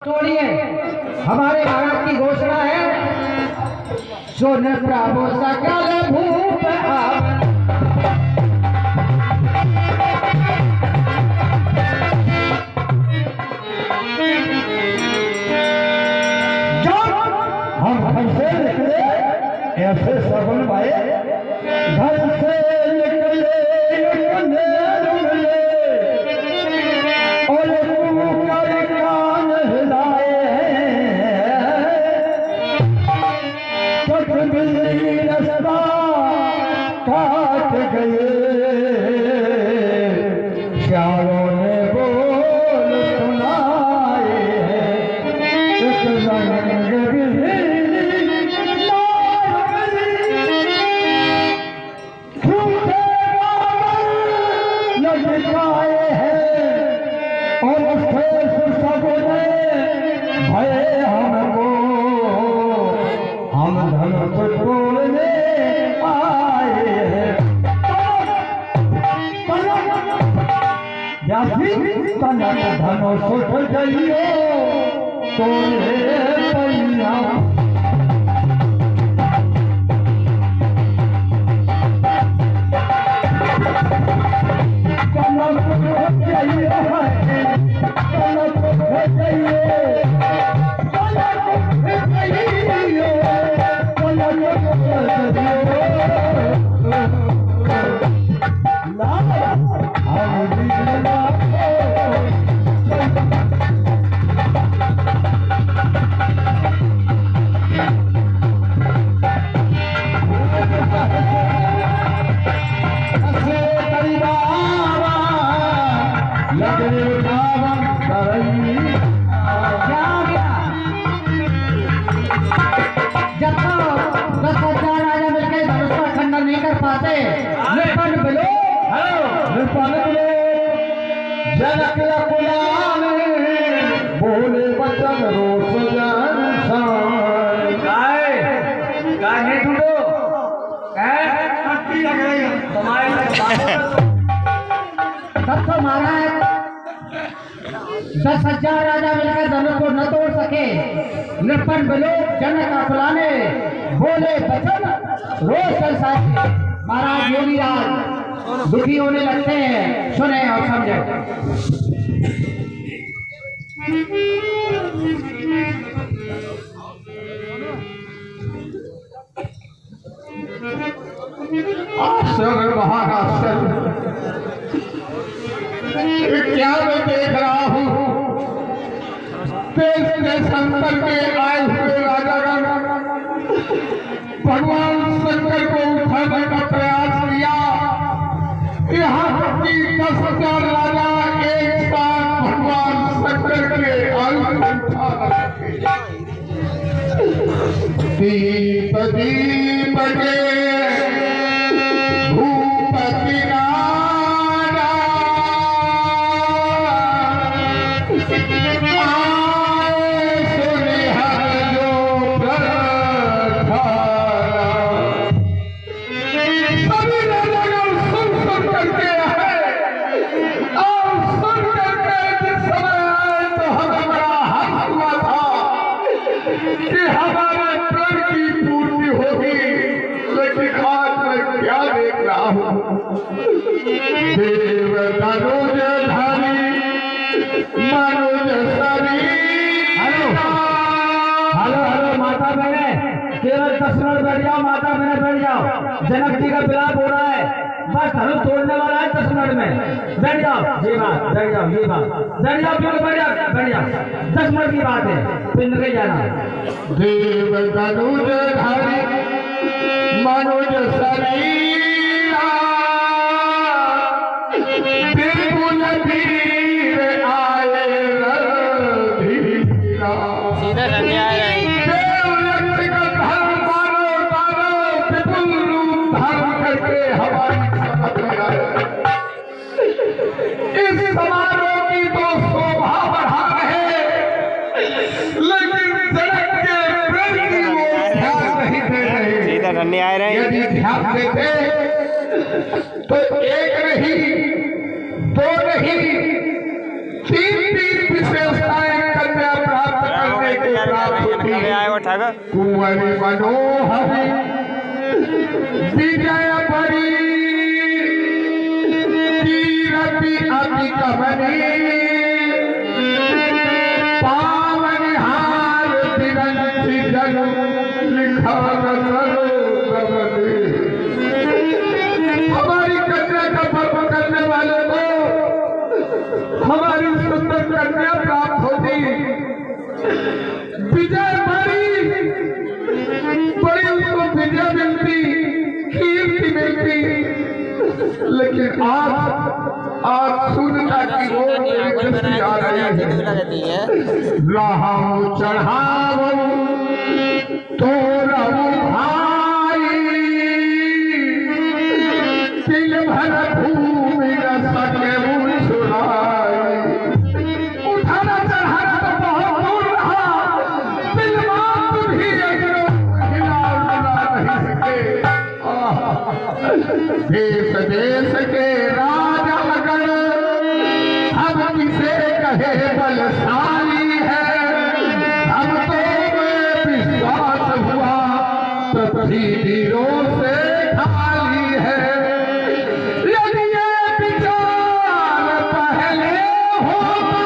तोड़िए। हमारे भारत की घोषणा है, सुन प्रभु सकल भूप हम घर से निकले ऐसे सगुन भाई, घर से निकले और कर कान हिलाए, कुछ बिल्ली रास्ता काट गए, चारों ने बोल सुनाए, एक रंग लटकाए हैं और शेष सबने भय हमको, हम धनुष तोड़ने आए हैं। तनक धनुष जाइयो तोड़े पैया, जनक कुलान बोले बचन रोस जन नहीं ढूंढो सब तो मारा है। 10,000 राजा मिलकर धनुष को न तोड़ सके, निपन बिलो जनक का फुलाने बोले बचन रोज संसार। महाराज योगी राज दुखी होने लगते हैं, सुने और समझे। आश्चर्य महाराष्ट्र, क्या मैं देख रहा हूँ, देश के संकट में आए हुए राजागण भगवान शंकर को उठाने का प्रयास किया। यहाँ तक कि 10,000 राजा एक साथ भगवान शंकर के आयुध उठा रखे। दीप दीप के भूपति नारा आए सुनि हर जो प्रधारा। सभी राजागण सुन करके आए और सुन करके जिस समय आए तो हमें बड़ा हर्ष हुआ था कि हमारे प्रण की पूर्ति होगी। लेकिन आज मैं क्या देख रहा हूँ, देव धनुष धारी मनुज शरीर। हेलो हेलो हेलो, माता बहने केवल 10 मिनट बैठ जाओ, माता बहने बैठ जाओ। जनक जी का विलाप हो रहा है, बस धनुष तोड़ने वाला है 10 मिनट में। बैठ जाओ, ये बात बैठ जाओ, ये बात बैठ जाओ, क्यों बैठ जाओ, बैठ जाओ। 10 मिनट की बात है, फिर नहीं जाना। देव धनुष धारी मनुज शरीरा, बिल्कुल धीर आए धीरा। सीधा धन्य आ रहा है। देवयज्ञ का धर्म मानो दानो विपुल रूप धारण करके हमारी समझ में आए। इस समारोह की तो शोभा बढ़ा रहे, लेकिन जनक के प्रेम की वो ध्यान नहीं दे रहे। सीधा धन्य आ रहा है। यदि ध्यान देते तो एक नहीं, दो नहीं, तीन विशेषताएं कन्या प्राप्त करने को प्राप्त होती कुंवरी मनोहरी विजय परी कीरति अति कमनी पावन हार तिरंगी जन लिखा हमारी कन्या का पर्व करने वालों को हमारी सुंदर कन्या प्राप्त होती विजय बड़ी उसको विजय मिलती कीर्ति मिलती लेकिन आज सुनता की वो आ रही है राहु चढ़ाओ तो रहु भाई तिल भर भूमि न सके छुड़ाई उठाना चढ़ाना तो बहुत दूर रहा तिलमात भी हिला नहीं सके देश देश के राजा गण हम किसे कहे बलशाली है हम तो विश्वास हुआ पृथ्वी वीरों से खाली है यदि ये विचार पहले होता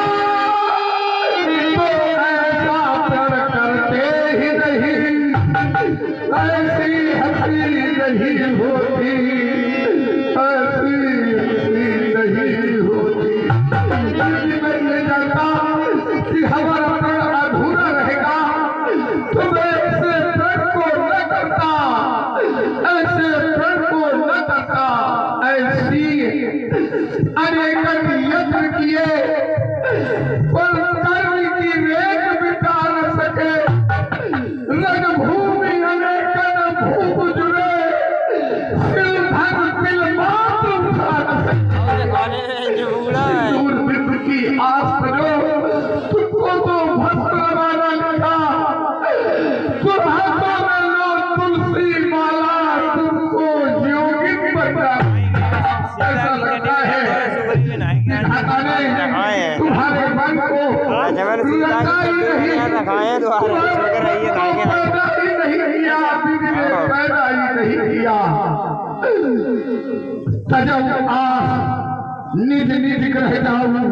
तो ऐसा प्रण करते ही नहीं ऐसी हंसी नहीं होती ऐसी हंसी नहीं होती यदि मैं ये जानता कि हमारा प्रण अधूरा रहेगा तो मैं ऐसे प्रण को न करता ऐसे प्रण को न करता ऐसी अनेक यत्न किए पर कर्म की रेख मिटा न सके रणभूमि अनेक भूप जुड़े सिलधर तिलमात्र उठा न सके दूर विश्व की आस करो तुमको तो भस्म लगाना लिखा सुहासों में लो तुलसी माला तुमको योगिक बना ऐसा लगता है विधाता ने तुम्हारे मन को रचा ही नहीं पैदा ही नहीं किया तजब आस निज निज ग्रह जाऊं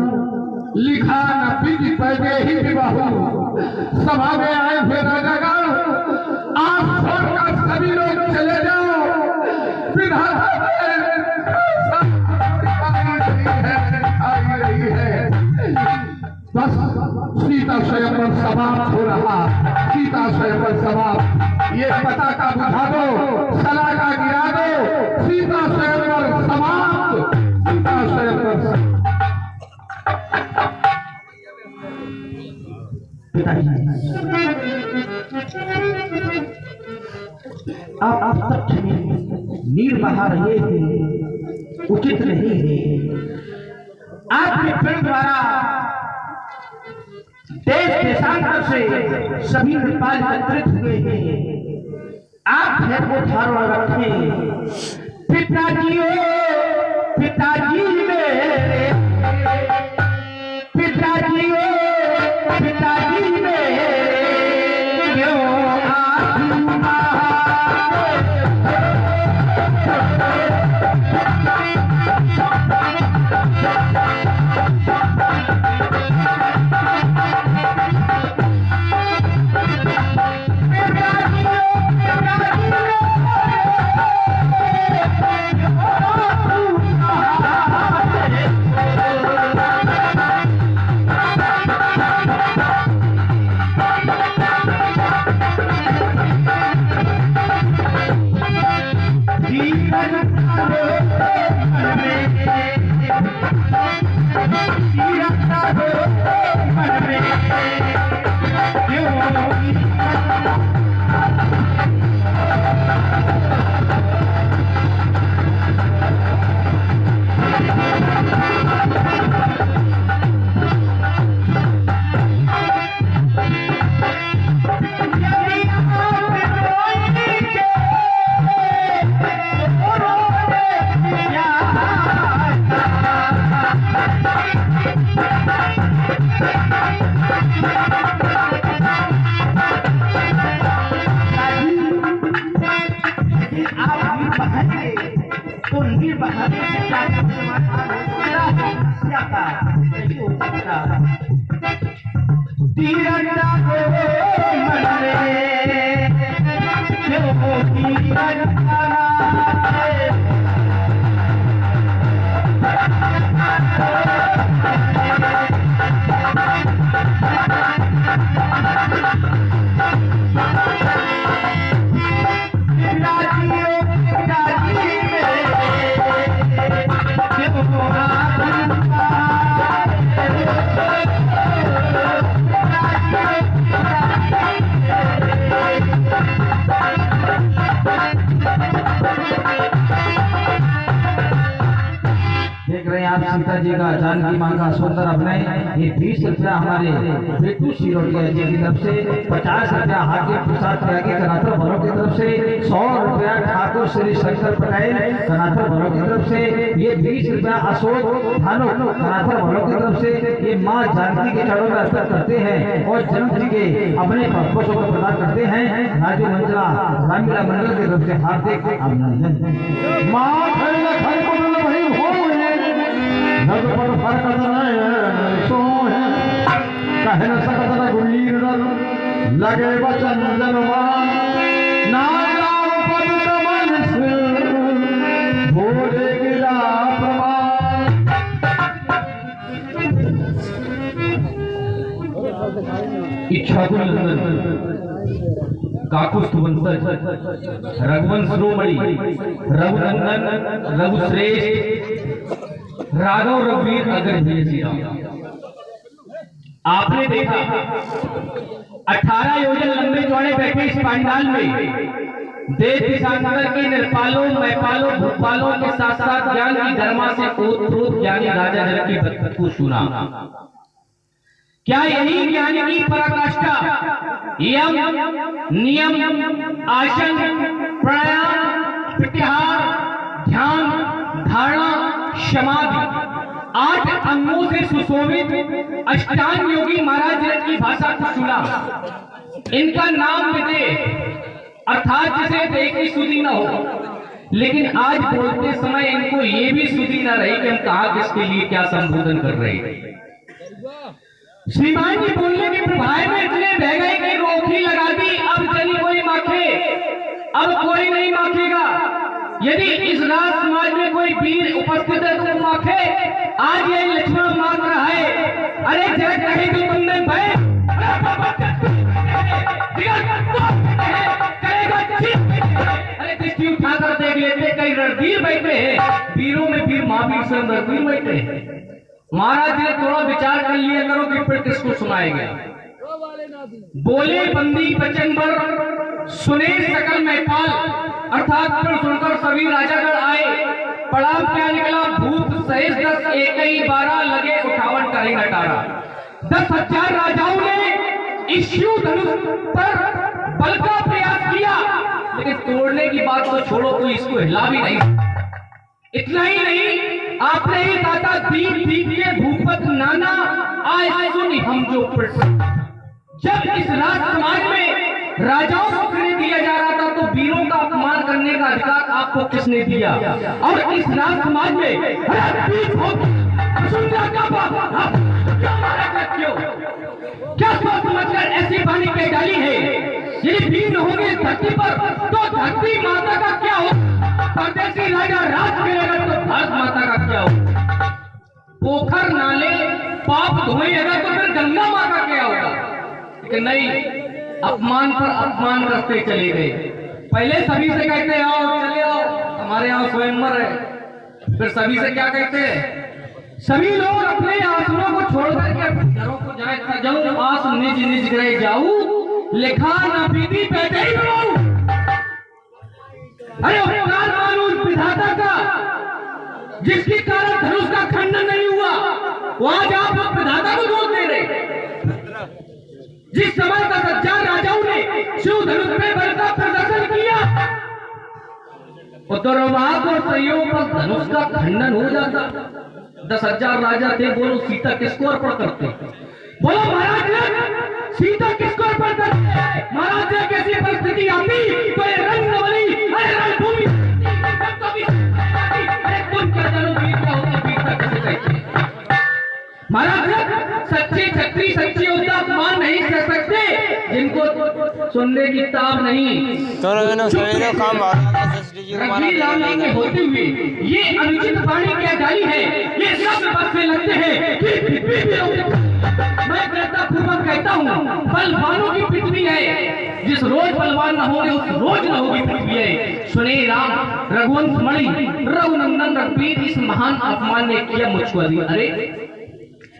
लिखा न विधि पैदे ही विवाहू सभा में आए थे राजागण आप छोड़कर सभी लोग चले जाओ विधाता आई रही है बस सीता स्वयंवर समाप्त हो रहा सीता स्वयंवर समाप्त ये पताका बुझा दो सलाका गिरा दो सीता स्वयंवर समाप्त सीता स्वयंवर आप तक नीर बहा रहे थे उचित नहीं है आपके प्रेम द्वारा देश देशांतर से सभी नेपाल एकत्रित हुए हैं आप है वो धारणा रखें पिताजी पिताजी मेरे पिताजी पिताजी मेरे क्यों Thank you. तीरंदा को मन में क्यों तीरंदा आप सीता जी का जानकी माँ का सुंदर अभिनय। ये 20 रुपया हमारे बेटू सिरोटिया जी की तरफ से, 50 रुपया हाकिम प्रसाद त्यागी कनाथर भरो की तरफ से, 100 रुपया ठाकुर श्री शंकर पटेल कनाथर भरो की तरफ से, ये 20 रुपया अशोक थानो कनाथर भरो की तरफ से ये माँ जानकी के चरणों में अर्पित करते हैं और जन्म जी के अपने भक्तों को प्रदान करते हैं। राजू मंजला रामलीला मंडल की तरफ से हार्दिक अभिनंदन। माँ घर को वही हो नग पर फर्क नहीं सोहे कह न सकत गुलीर लगे वचन जनवान नारा पद मन से बोले गिरा प्रमाण। इच्छा काकुस्थ वंशज रघुवंश शिरोमणि रघुनंदन रघुश्रेष्ठ राघव रघुवीर अग्र जी आपने देखा 18 योजन लंबे चौड़े बैठे इस पंडाल में देश दिशांतर के निर्पालों मैपालों भूपालों के साथ साथ ज्ञान की धर्मा से ओतप्रोत ज्ञानी राजा जनक की बात को सुना। क्या यही ज्ञान की पराकाष्ठा यम नियम आसन प्राणायाम प्रत्याहार ध्यान धारणा समाधि 8 अंगों से सुशोभित अष्टांग योगी महाराज जनक की भाषा को सुना। इनका नाम विदे अर्थात जिसे देख की सुधी न हो, लेकिन आज बोलते समय इनको ये भी सुधी न रही कि हम कहा किसके लिए क्या संबोधन कर रहे हैं। श्रीमान जी बोलने के प्रभाव में इतने बह गए कि रोक ही लगा दी, अब चली कोई माखे, अब कोई नहीं माखेगा। यदि इस राज समाज में कोई वीर उपस्थित है तो माखे। आज ये लक्ष्मण मार रहा है। अरे जग कहे तो तुमने भय अरे दृष्टि उठाकर देख लेते कई रणवीर बैठे हैं, वीरों में वीर महावीर स्वयं रणवीर बैठे हैं। महाराज ने थोड़ा विचार कर लिया करो कि फिर किसको सुनाएंगे। बोले बंदी बचनबर सुने सकल मैपाल, अर्थात फिर सुनकर सभी राजागण आए। पड़ाव क्या निकला भूत सहेज 10 एक ही 12 लगे उठावन करें नटारा। 10,000 राजाओं ने इस शिव धनुष पर बल का प्रयास किया, लेकिन तोड़ने की बात तो छोड़ो, कोई इसको हिला भी नहीं। इतना ही नहीं, आपने ही दाता दीप दीप के भूपत नाना आए सुनी हम जो जब इस राज समाज में राजाओं को किसने दिया जा रहा था तो वीरों का अपमान करने का अधिकार आपको किसने दिया। और इस राज समाज में क्या सोच समझकर ऐसी बानी कह डाली है। यदि वीर होंगे धरती पर तो धरती माता का क्या हो, परदेसी राजा राज करेगा तो भारत माता का क्या हो। पोखर नाले पाप धोएगा तो फिर गंगा माँ का क्या होगा। लेकिन नहीं, अपमान पर अपमान करते चले गए। पहले सभी से कहते आओ चले आओ, हमारे यहाँ स्वयंवर है। फिर सभी से क्या कहते हैं, सभी लोग अपने आसनों को छोड़कर के घरों को जाए जाऊं आस निज निज गए जाऊं लिखा न पीती पैदे ही रहूं। अरे उपकार मानो उस विधाता का जिसके कारण धनुष का खंडन नहीं हुआ। वो आज आप उस विधाता को दोष दे रहे। जिस समय 10,000 राजाओं ने शिव धनुष पे बल का प्रदर्शन किया, दुर्भाग और संयोग पर धनुष का खंडन हो जाता। 10,000 राजा थे, बोलो सीता किसको अर्पण करते। बोलो महाराज सीता किसको अर्पण करते। महाराज ने कैसी परिस्थिति आती तो ये रंगवली अरे रणभूमि अरे तुम क्या जानो वीर क्या होते, वीरता कैसे कहते। महाराज सच्चे छत्री सच्चे योद्धा अपमान नहीं कर सकते जिनको सुनने की ताब नहीं। दोनों दोनों सवेरे काम रघुवीर राम नाम में होते हुए ये अनुचित वाणी क्या डाली है, ये सब बस में लगते हैं। मैं कहता पूर्वक कहता हूँ, बलवानों की पृथ्वी है, जिस रोज बलवान न होंगे उस रोज न होगी पृथ्वी है। सुने राम रघुवंश मणि रघुनंदन रघुवीर, इस महान अपमान ने किया मुझको। अरे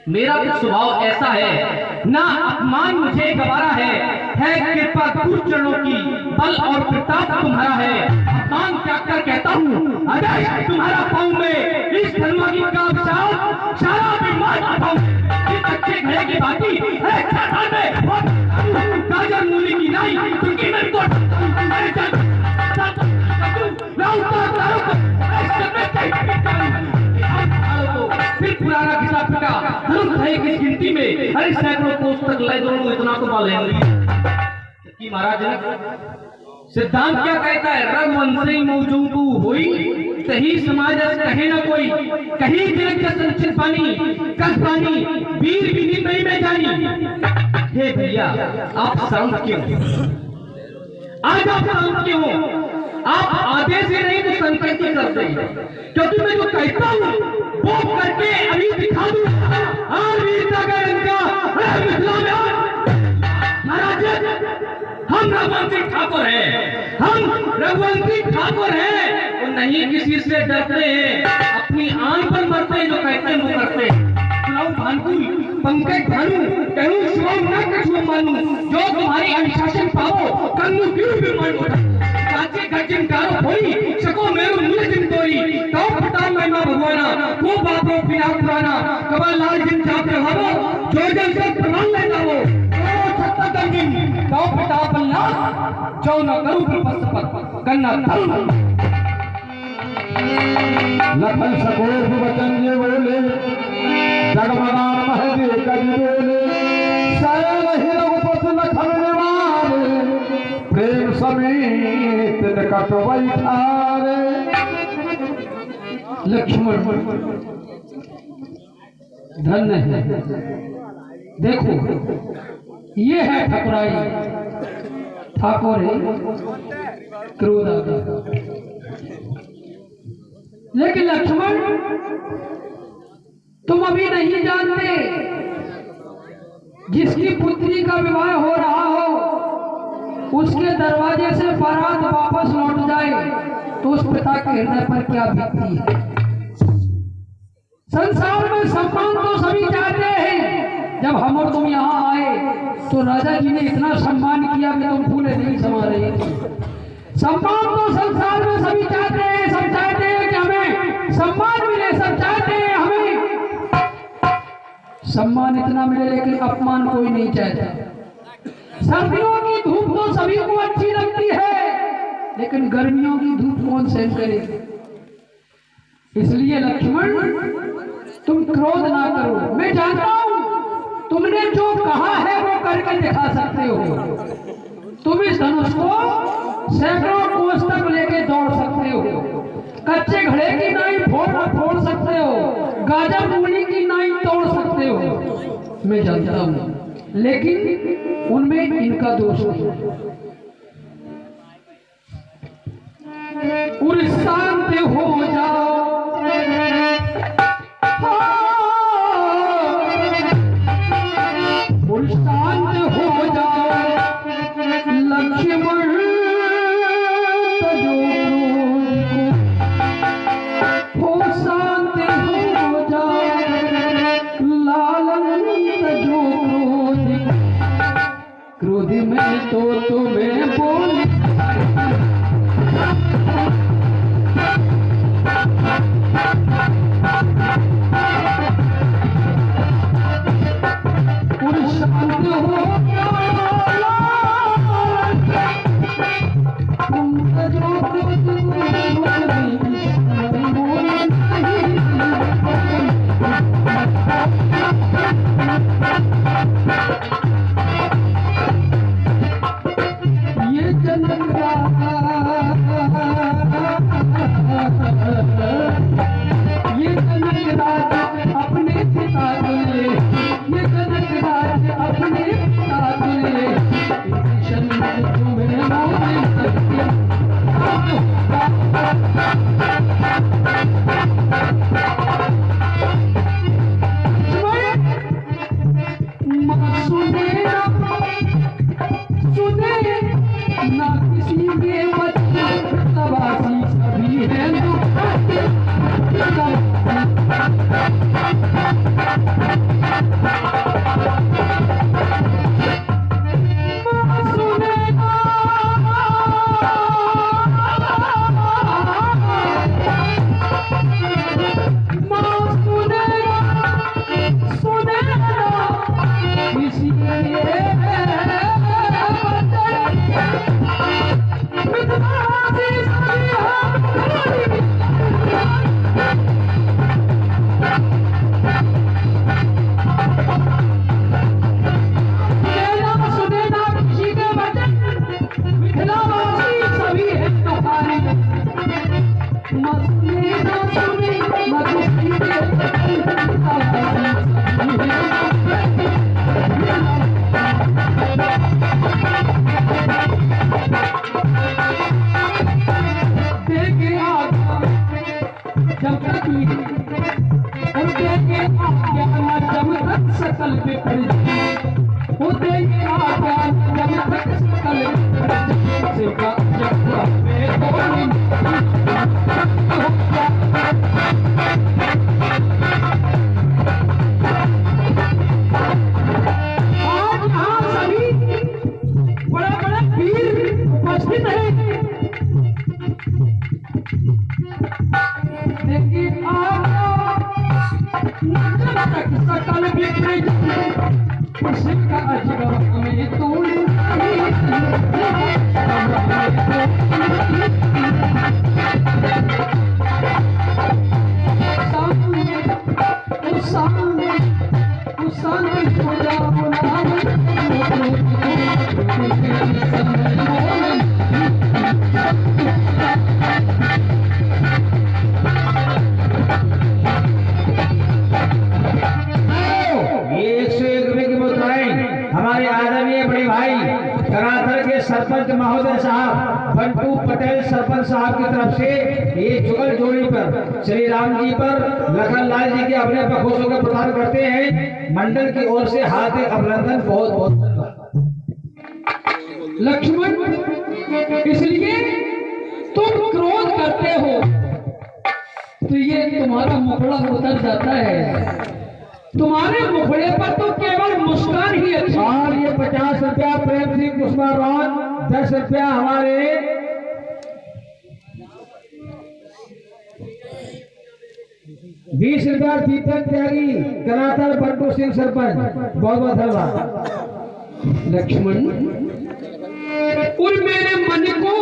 मेरा तो स्वभाव ऐसा है, ना अपमान मुझे गवारा है कृपा कुछ चरणों की, बल और प्रताप तुम्हारा है। अपमान त्याग कर कहता हूँ, अगर तुम्हारा पाँव में इस धनुआ की काबसाओ सारा बीमार पाऊं, इस अच्छे घड़े की बाती गाजर मूली की नाई क्योंकि मैं तो फिर पुराना खिसा पिटा तुरंत है किस गिनती में, अरे सैकड़ों कोस तक ले दो इतना तो बाल कि महाराज सिद्धांत क्या कहता है, रघुवंशी मौजूदू हुई सही समाज कहे ना कोई, कहीं जग संचित पानी कस पानी वीर विधि नहीं में जानी। हे भैया आप शांत क्यों, आज आप शांत क्यों, आप आदेश से नहीं तो संकेत ही करते हैं, क्योंकि मैं जो कहता हूँ वो करके अभी दिखा दूं। महाराज हम रघुवंशी ठाकुर हैं, हम रघुवंशी ठाकुर हैं और नहीं किसी से डरते हैं, अपनी आन पर मरते हैं, जो कहते हैं वो करते हैं। सुनाओ भानुकुल पंकज भानु कहूँ शिवम न कछुआ मानू, जो तुम्हारी अनुशासन पाओ कन्नु क्यों भी मानो, काचे गजन कारो होई सको मेरो मूल जिन तोरी, तो पता मैं ना भगवाना वो बाबो बिना पुराना, कबल लाल जिन चाहते हो जो जन से प्रमाण लेता हो, ओ छत्ता दंगिन तो पिता बल्ला जो न करूं विपस्त पर कन्ना धर्म। लखन सकोर वचन ये बोले, जगमगान महदे कज बोले, शरण ही रघुपति लखन निवारे, प्रेम समेत निकट बैठारे। लक्ष्मण धन्य है, देखो ये है ठकुराई, ठाकुर है क्रोध आ गया। लेकिन लक्ष्मण तुम अभी नहीं जानते, जिसकी पुत्री का विवाह हो रहा हो उसके दरवाजे से बारात वापस लौट जाए तो उस पिता के हृदय पर क्या बीतती है। संसार में सम्मान तो सभी चाहते हैं, जब हम और तुम यहाँ आए तो राजा जी ने इतना सम्मान किया कि तुम फूले नहीं समा रहे थे। सम्मान तो संसार में सभी चाहते हैं, सब चाहते हैं कि हमें सम्मान मिले, सब चाहते हैं हमें सम्मान इतना मिले, लेकिन अपमान कोई नहीं चाहता। सर्दियों की धूप तो सभी को अच्छी लगती है, लेकिन गर्मियों की धूप कौन सहन करे। इसलिए लक्ष्मण तुम क्रोध ना करो, मैं जानता हूं तुमने जो कहा है वो करके दिखा सकते हो। तुम इस धनुष को सैकड़ों कोस तक लेके दौड़ सकते हो, कच्चे घड़े की नाई फोड़ सकते हो, गाजर मूली की नाई तोड़ सकते हो, मैं जानता हूं, लेकिन उनमें इनका दोष नहीं। और शांत हो जाओ, शांत हो जाओ लक्ष्मण, हो शांत हो जाओ लालन जो क्रोध में तो तुम्हें बोल ये चंद्रा कराथल के सरपंच महोदय साहब बंटू पटेल सरपंच साहब की तरफ से ये जुगल जोड़ी पर श्री राम जी पर लखन लाल जी के अपने पर खुश होकर प्रदान करते हैं। मंडल की ओर से हार्दिक अभिनंदन। बहुत बहुत धन्यवाद। लक्ष्मण, इसलिए तुम क्रोध करते हो तो ये तुम्हारा मुखड़ा उतर जाता है। तुम्हारे मुखड़े पर तो केवल मुस्कान ही अच्छी। और ये 50 रुपया प्रेम सिंह पुष्पारान, 10 रुपया हमारे 20 रुपया दीपक त्यागी कराथल बंटू सिंह सरपंच। बहुत बहुत धन्यवाद। लक्ष्मण, और मेरे मन को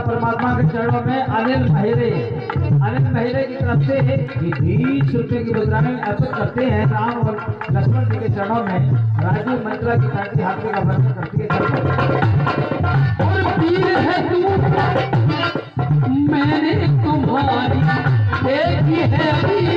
परमात्मा के चरणों में अनिल महिरे की तरफ से 20 रुपए की मुद्रा में अर्पित करते हैं। राम और लक्ष्मण जी के चरणों में राजू मंत्रा की ताकि हाथ का वर्णन करती है। और वीर है तू, मैंने तुम्हारी देखी है मेरे